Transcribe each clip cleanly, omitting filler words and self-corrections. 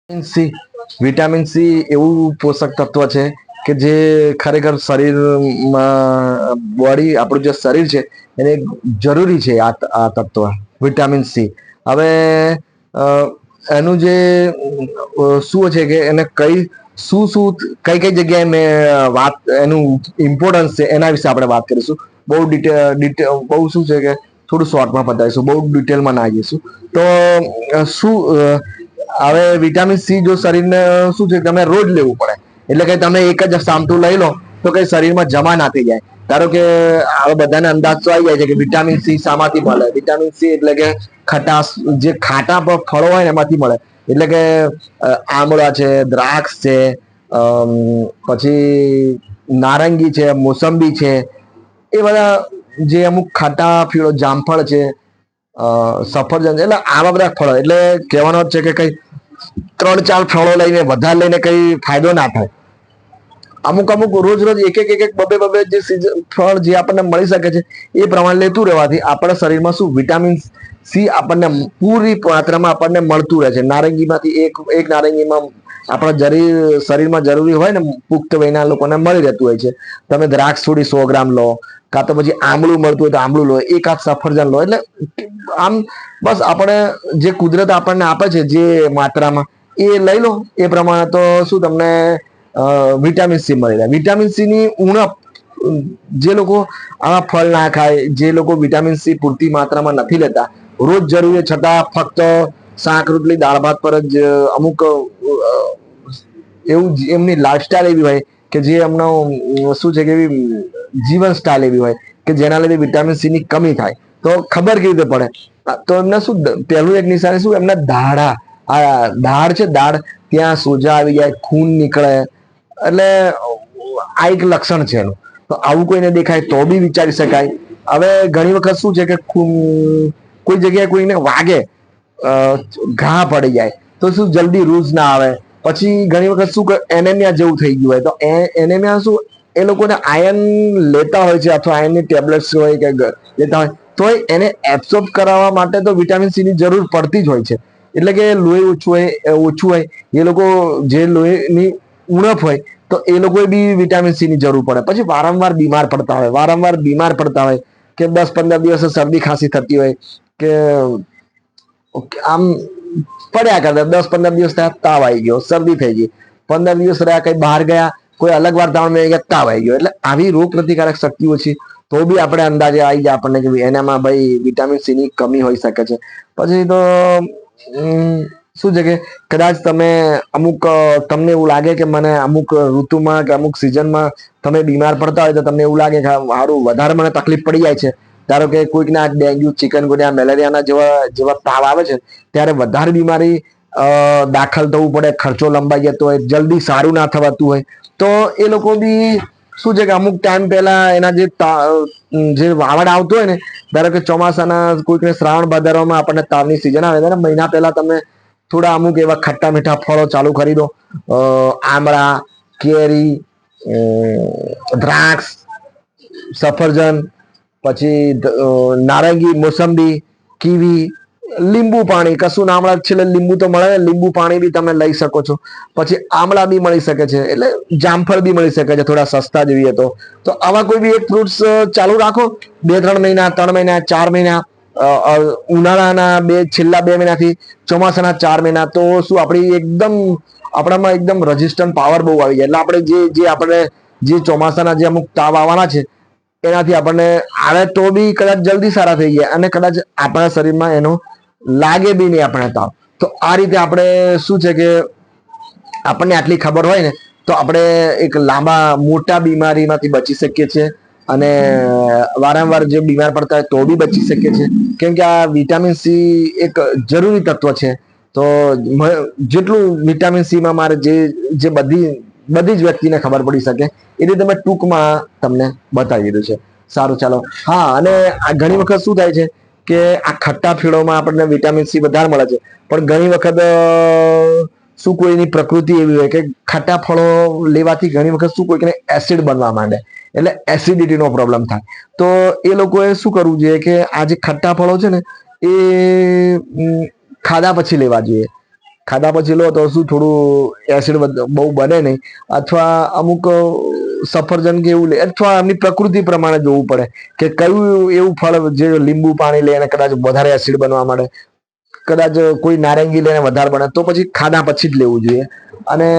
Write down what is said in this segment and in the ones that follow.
Vitamin C એવું પોષક તત્વ છે કે જે ખરેખર શરીરમાં બોડી આપણું જે શરીર છે એને જરૂરી છે આ તત્વ વિટામિન સી. હવે એનું જે શું છે કે એને કઈ કઈ જગ્યાએ મેં વાત એનું ઇમ્પોર્ટન્સ છે એના વિશે આપણે વાત કરીશું. બહુ બહુ શું છે કે થોડું શોર્ટમાં બતાવીશું, બહુ ડિટેલમાં ના જઈશું. તો શું હવે વિટામિન સી જો શરીરને શું છે તમે રોજ લેવું પડે. એટલે કે તમે એક જ સામટું લઈ લો તો કઈ શરીરમાં જમા ના થઈ જાય. ધારો કે હવે બધાને અંદાજ તો આવી જાય છે કે વિટામિન સી શામાંથી મળે. વિટામિન સી એટલે કે ખટાશ, જે ખાટા ફળો હોય ને એમાંથી મળે. એટલે કે આમળા છે, દ્રાક્ષ છે, પછી નારંગી છે, મોસંબી છે, એ બધા જે અમુક ખાટા ફળો, જામફળ છે, સફરજન છે, એટલે આવા બધા ફળો. એટલે કહેવાનો છે કે કઈ 3-4 ફળો લઈને વધારે લઈને કઈ ફાયદો ના થાય. અમુક અમુક રોજ રોજ એક બબે જે ફળ જે આપણને મળી શકે છે એ પ્રમાણે લેતું રહેવાથી આપણા શરીરમાં શું વિટામિન સી આપણને પૂરી માત્રામાં આપણને મળતું રહે છે. નારંગીમાંથી એક નારંગીમાં આપણા શરીરમાં જરૂરી હોય ને પુખ્ત વયના લોકોને મળી રહેતું હોય છે. તમે દ્રાક્ષ થોડી 100 ગ્રામ લો, કાં તો પછી આમળું મળતું હોય તો આમળું લો, એકાદ સફરજન લો. એટલે આમ બસ આપણે જે કુદરત આપણને આપે છે જે માત્રામાં એ લઈ લો. એ પ્રમાણે તો શું તમને વિટામિન સી મળી રહે. વિટામિન સી ની ઉણપ જે લોકો આવા ફળ ના ખાય, જે લોકો વિટામિન સી પૂરતી માત્રામાં નથી લેતા, રોજ જરૂરી છતાં ફક્ત શાક રોટલી દાળ ભાત પર જ અમુક એવું એમની લાઈફસ્ટાઈલ એવી હોય કે જે એમનો શું છે કે એવી જીવન સ્ટાઈલ એવી હોય કે જેના લીધે વિટામિન સી ની કમી થાય. તો ખબર કેવી રીતે પડે? તો એમને શું પહેલું એક નિશાની શું એમના દાઢ છે, દાઢ ત્યાં સોજા આવી જાય, ખૂન નીકળે. એટલે આ એક લક્ષણ છે એનું. તો આવું કોઈને દેખાય તો બી વિચારી શકાય. હવે ઘણી વખત શું છે કે કોઈ જગ્યાએ કોઈને વાગે, ઘા પડી જાય તો શું જલ્દી રૂઝ ના આવે. પછી ઘણી વખત શું એનેમિયા જેવું થઈ ગયું હોય તો એનેમિયા શું એ લોકોને આયર્ન લેતા હોય છે અથવા આયર્નની ટેબ્લેટ્સ હોય કે લેતા હોય તો એને એબ્સોર્બ કરાવવા માટે તો વિટામિન સી ની જરૂર પડતી જ હોય છે. એટલે કે લોહી ઓછું હોય એ લોકો જે લોહીની ઉણપ હોય તો એ લોકોએ બી વિટામિન સી ની જરૂર પડે. પછી વારંવાર બીમાર પડતા હોય કે 10-15 દિવસે શરદી ખાંસી થતી હોય કે આમ પડ્યા કરતા 10-15 દિવસ થયા તાવ આવી ગયો, શરદી થઈ ગઈ, 15 દિવસ રહ્યા કઈ બહાર ગયા, કોઈ અલગ વાતાવરણ ગયા, તાવ આવી ગયો. એટલે આવી રોગ પ્રતિકારક શક્તિ ઓછી તો બી આપણે અંદાજે આવી જાય આપણને કે એનામાં ભાઈ વિટામિન સી ની કમી હોઈ શકે છે. પછી તો શું છે કે કદાચ તમને એવું લાગે કે મને અમુક ઋતુમાં કે અમુક સિઝનમાં તમે બીમાર પડતા હોય તો તમને એવું લાગે કે સારું વધારે મને તકલીફ પડી જાય છે. ધારો કે કોઈકના ડેન્ગ્યુ, ચિકનગુનિયા, મેલેરિયાના જેવા તાવ આવે છે ત્યારે વધારે બીમારી દાખલ થવું પડે, ખર્ચો લંબાઈ જતો હોય, જલ્દી સારું ના થવાતું હોય તો એ લોકો બી શું છે કે અમુક ટાઈમ પહેલા એના જે વાવડ આવતો હોય ને, ધારો કે ચોમાસાના કોઈકને શ્રાવણ ભાદરવામાં આપણને તાવની સિઝન આવે ત્યારે મહિના પહેલા તમે થોડા અમુક એવા ખટ્ટા મીઠા ફળો ચાલુ કરી દો. આમળા, કેરી, દ્રાક્ષ, સફરજન, પછી નારંગી, મોસંબી, કીવી, લીંબુ પાણી, કશું ના મળે છેલ્લે લીંબુ તો મળે, લીંબુ પાણી બી તમે લઈ શકો છો. પછી આમળા બી મળી શકે છે, એટલે જામફળ બી મળી શકે છે થોડા સસ્તા જોઈએ તો આવા કોઈ બી એક ફ્રૂટ્સ ચાલુ રાખો 2-3 મહિના, 3 મહિના, 4 મહિના, ઉનાળાના છેલ્લા 2 મહિનાથી ચોમાસાના 4 મહિના, તો શું આપણામાં એકદમ રેઝિસ્ટન્ટ પાવર બહુ આવી જાય. એટલે આપણે જે ચોમાસાના જે અમુક તાવ આવવાના છે એનાથી આપણને આવે તો બી કદાચ જલ્દી સારા થઈ ગયા અને કદાચ આપણા શરીરમાં એનો લાગે બી નહીં આપણે તાવ. તો આ રીતે આપણે શું છે કે આપણને આટલી ખબર હોય ને તો આપણે એક મોટા બીમારીમાંથી બચી શકીએ છીએ અને વારંવાર જે બીમાર પડતા હોય તો બી બચી શકીએ છીએ. કેમ કે આ વિટામિન સી એક જરૂરી તત્વ છે. તો જેટલું વિટામિન સી માં મારે જે બધી જ વ્યક્તિને ખબર પડી શકે એ રીતે મેં ટૂંકમાં તમને બતાવી દીધું છે. સારું, ચાલો. હા, અને આ ઘણી વખત શું થાય છે કે આ ખટ્ટા ફળોમાં આપણને વિટામિન સી વધારે મળે છે, પણ ઘણી વખત શું કોઈની પ્રકૃતિ એવી હોય કે ખાટા ફળો લેવાથી ઘણી વખત શું કોઈકને એસિડ બનવા માંડે, એટલે એસિડિટીનો પ્રોબ્લેમ થાય. તો એ લોકોએ શું કરવું જોઈએ કે આ જે ખટ્ટા ફળો છે ને એ ખાધા પછી લેવા જોઈએ. ખાધા પછી લો તો શું થોડું એસિડ બહુ બને નહીં, અથવા અમુક સફરજન કે એવું લે, અથવા એમની પ્રકૃતિ પ્રમાણે જોવું પડે કે કયું એવું ફળ જે લીંબુ પાણી લે અને કદાચ વધારે એસિડ બનવા માંડે, કદાચ કોઈ નારંગી લઈને વધારે બને તો પછી ખાધા પછી જ લેવું જોઈએ. અને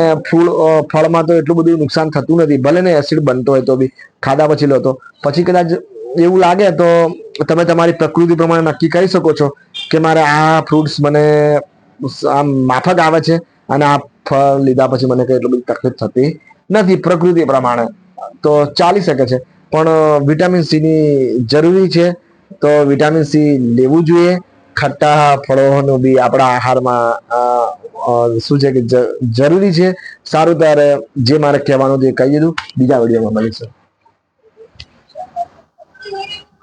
ફળમાં તો એટલું બધું નુકસાન થતું નથી, ભલે ને એસિડ બનતો હોય તો બી ખાધા પછી લો તો પછી કદાચ એવું લાગે તો તમે તમારી પ્રકૃતિ પ્રમાણે નક્કી કરી શકો છો કે મારે આ ફ્રૂટ્સ મને આમ માફક આવે છે અને આ ફળ લીધા પછી મને કઈ એટલી બધી તકલીફ થતી નથી પ્રકૃતિ પ્રમાણે, તો ચાલી શકે છે. પણ વિટામિન સી ની જરૂરી છે, તો વિટામિન સી લેવું જોઈએ. ખટ્ટા ફળોનું બી આપણા આહારમાં શું છે કે જરૂરી છે. સારું, ત્યારે જે મારે કહેવાનું તે કહી દીધું. બીજા વિડીયોમાં મળીશું.